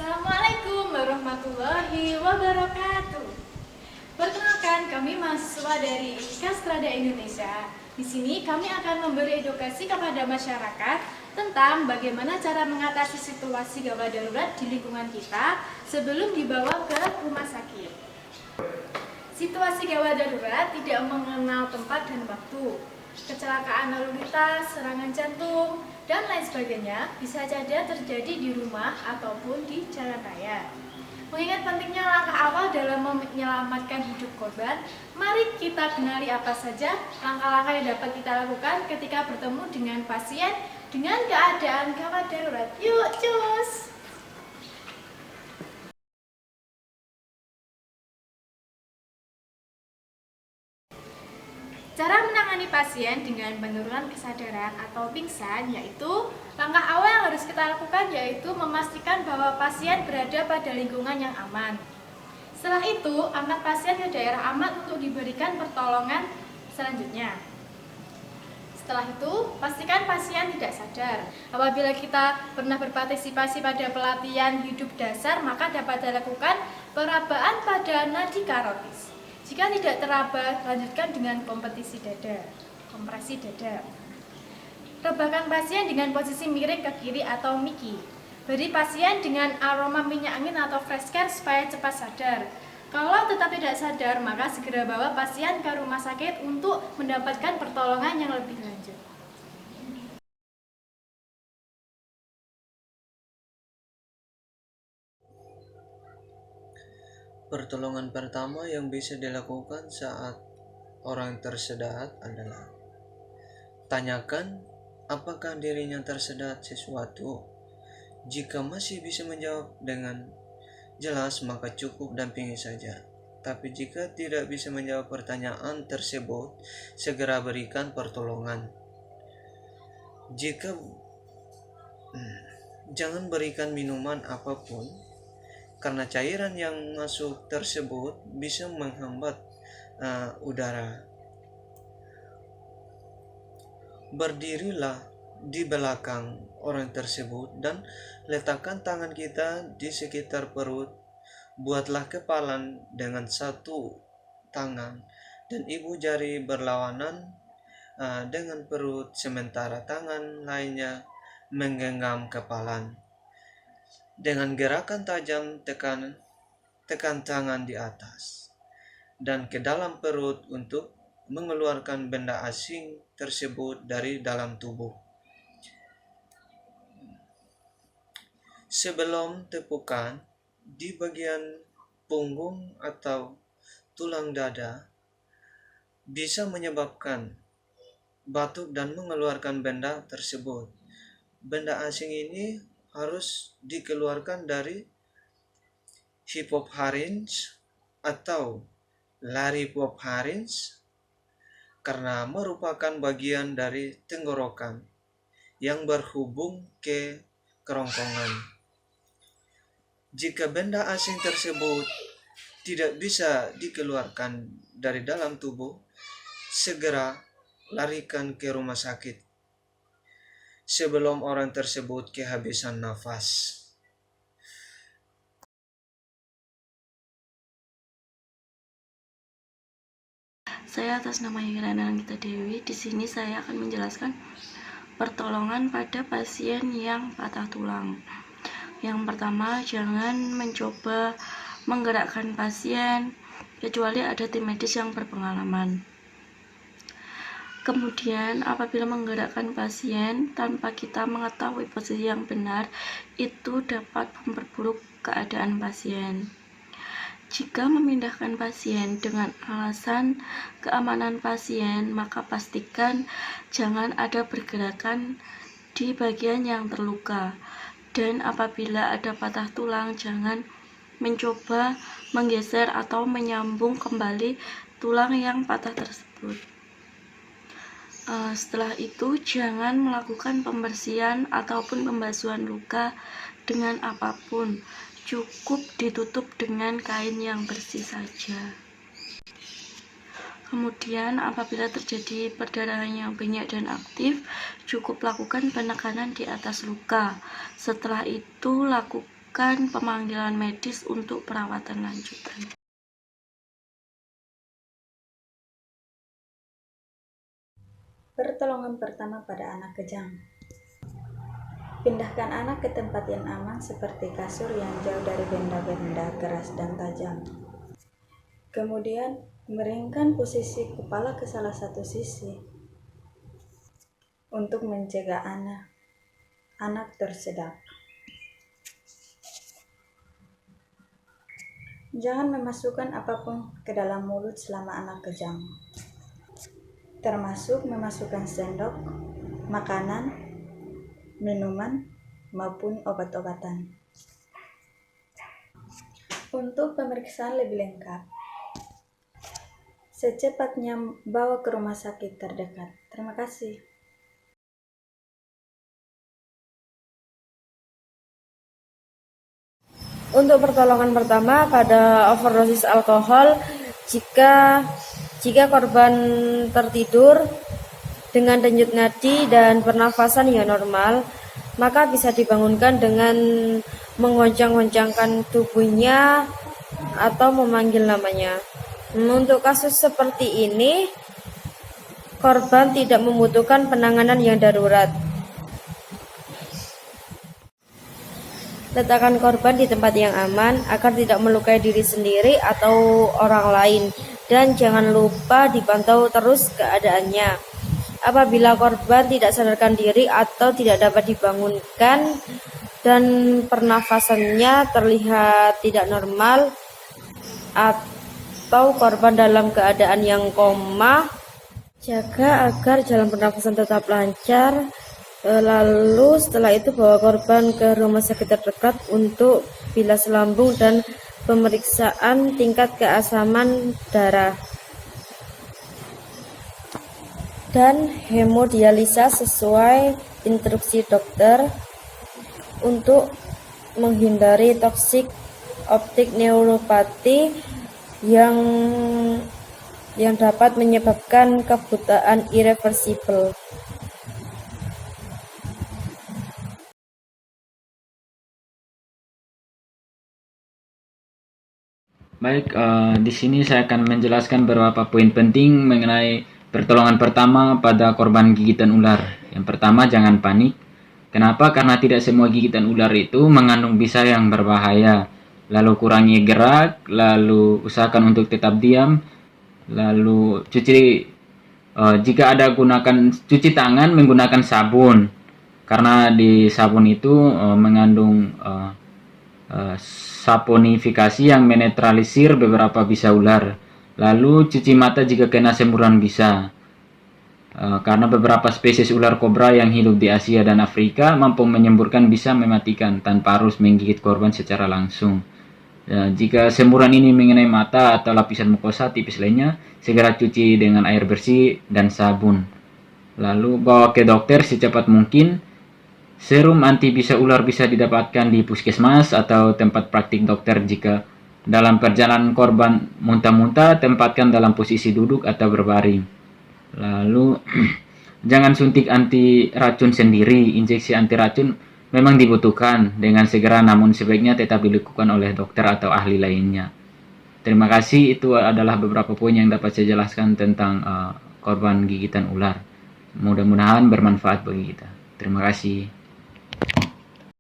Assalamualaikum warahmatullahi wabarakatuh. Perkenalkan, kami mahasiswa dari Strada Indonesia. Di sini kami akan memberi edukasi kepada masyarakat tentang bagaimana cara mengatasi situasi gawat darurat di lingkungan kita sebelum dibawa ke rumah sakit. Situasi gawat darurat tidak mengenal tempat dan waktu. Kecelakaan lalu lintas, serangan jantung, dan lain sebagainya bisa saja terjadi di rumah ataupun di jalan raya. Mengingat pentingnya langkah awal dalam menyelamatkan hidup korban, mari kita kenali apa saja langkah-langkah yang dapat kita lakukan ketika bertemu dengan pasien dengan keadaan gawat darurat. Yuk, cus! Cara menangani pasien dengan penurunan kesadaran atau pingsan yaitu langkah awal yang harus kita lakukan yaitu memastikan bahwa pasien berada pada lingkungan yang aman. Setelah itu, angkat pasien ke daerah aman untuk diberikan pertolongan selanjutnya. Setelah itu, pastikan pasien tidak sadar. Apabila kita pernah berpartisipasi pada pelatihan hidup dasar, maka dapat dilakukan perabaan pada nadi karotis. Jika tidak teraba, lanjutkan dengan kompresi dada. Rebahkan pasien dengan posisi miring ke kiri atau miki. Beri pasien dengan aroma minyak angin atau fresh care supaya cepat sadar. Kalau tetap tidak sadar, maka segera bawa pasien ke rumah sakit untuk mendapatkan pertolongan yang lebih lanjut. Pertolongan pertama yang bisa dilakukan saat orang tersedat adalah tanyakan apakah dirinya tersedat sesuatu. Jika masih bisa menjawab dengan jelas, maka cukup dampingi saja. Tapi jika tidak bisa menjawab pertanyaan tersebut, segera berikan pertolongan. Jangan berikan minuman apapun, karena cairan yang masuk tersebut bisa menghambat udara. Berdirilah di belakang orang tersebut dan letakkan tangan kita di sekitar perut. Buatlah kepalan dengan satu tangan dan ibu jari berlawanan dengan perut, sementara tangan lainnya menggenggam kepalan. Dengan gerakan tajam tekan tangan di atas dan ke dalam perut untuk mengeluarkan benda asing tersebut dari dalam tubuh. Sebelum tepukan di bagian punggung atau tulang dada bisa menyebabkan batuk dan mengeluarkan benda tersebut. Benda asing ini harus dikeluarkan dari hipopharynx atau larynxopharynx karena merupakan bagian dari tenggorokan yang berhubung ke kerongkongan. Jika benda asing tersebut tidak bisa dikeluarkan dari dalam tubuh, segera larikan ke rumah sakit sebelum orang tersebut kehabisan nafas. Saya atas nama Hirana Anggita Dewi. Di sini saya akan menjelaskan pertolongan pada pasien yang patah tulang. Yang pertama, jangan mencoba menggerakkan pasien kecuali ada tim medis yang berpengalaman. Kemudian, apabila menggerakkan pasien tanpa kita mengetahui posisi yang benar, itu dapat memperburuk keadaan pasien. Jika memindahkan pasien dengan alasan keamanan pasien, maka pastikan jangan ada pergerakan di bagian yang terluka. Dan apabila ada patah tulang, jangan mencoba menggeser atau menyambung kembali tulang yang patah tersebut. Setelah itu, jangan melakukan pembersihan ataupun pembasuhan luka dengan apapun. Cukup ditutup dengan kain yang bersih saja. Kemudian, apabila terjadi perdarahan yang banyak dan aktif, cukup lakukan penekanan di atas luka. Setelah itu, lakukan dilakukan pemanggilan medis untuk perawatan lanjutan. Pertolongan pertama pada anak kejang. Pindahkan anak ke tempat yang aman seperti kasur yang jauh dari benda-benda keras dan tajam. Kemudian, miringkan posisi kepala ke salah satu sisi untuk mencegah anak tersedak. Jangan memasukkan apapun ke dalam mulut selama anak kejang, termasuk memasukkan sendok, makanan, minuman, maupun obat-obatan. Untuk pemeriksaan lebih lengkap, secepatnya bawa ke rumah sakit terdekat. Terima kasih. Untuk pertolongan pertama pada overdosis alkohol, jika korban tertidur dengan denyut nadi dan pernafasan yang normal, maka bisa dibangunkan dengan menggoncang-goncangkan tubuhnya atau memanggil namanya. Untuk kasus seperti ini, korban tidak membutuhkan penanganan yang darurat. Letakkan korban di tempat yang aman agar tidak melukai diri sendiri atau orang lain, dan jangan lupa dipantau terus keadaannya. Apabila korban tidak sadarkan diri atau tidak dapat dibangunkan dan pernafasannya terlihat tidak normal atau korban dalam keadaan yang koma, jaga agar jalan pernafasan tetap lancar. Lalu setelah itu bawa korban ke rumah sakit terdekat untuk bilas lambung dan pemeriksaan tingkat keasaman darah dan hemodialisa sesuai instruksi dokter untuk menghindari toksik optik neuropati yang dapat menyebabkan kebutaan irreversibel. Baik, di sini saya akan menjelaskan beberapa poin penting mengenai pertolongan pertama pada korban gigitan ular. Yang pertama, jangan panik. Kenapa? Karena tidak semua gigitan ular itu mengandung bisa yang berbahaya. Lalu kurangi gerak, lalu usahakan untuk tetap diam, lalu jika ada cuci tangan menggunakan sabun, karena di sabun itu mengandung saponifikasi yang menetralisir beberapa bisa ular. Lalu cuci mata jika kena semburan bisa, karena beberapa spesies ular kobra yang hidup di Asia dan Afrika mampu menyemburkan bisa mematikan tanpa harus menggigit korban secara langsung. Jika semburan ini mengenai mata atau lapisan mukosa tipis lainnya, segera cuci dengan air bersih dan sabun. Lalu bawa ke dokter secepat mungkin. Serum anti bisa ular bisa didapatkan di puskesmas atau tempat praktik dokter. Jika dalam perjalanan korban muntah-muntah, tempatkan dalam posisi duduk atau berbaring. Lalu jangan suntik anti racun sendiri. Injeksi anti racun memang dibutuhkan dengan segera, namun sebaiknya tetap dilakukan oleh dokter atau ahli lainnya. Terima kasih, itu adalah beberapa poin yang dapat saya jelaskan tentang korban gigitan ular. Mudah-mudahan bermanfaat bagi kita. Terima kasih.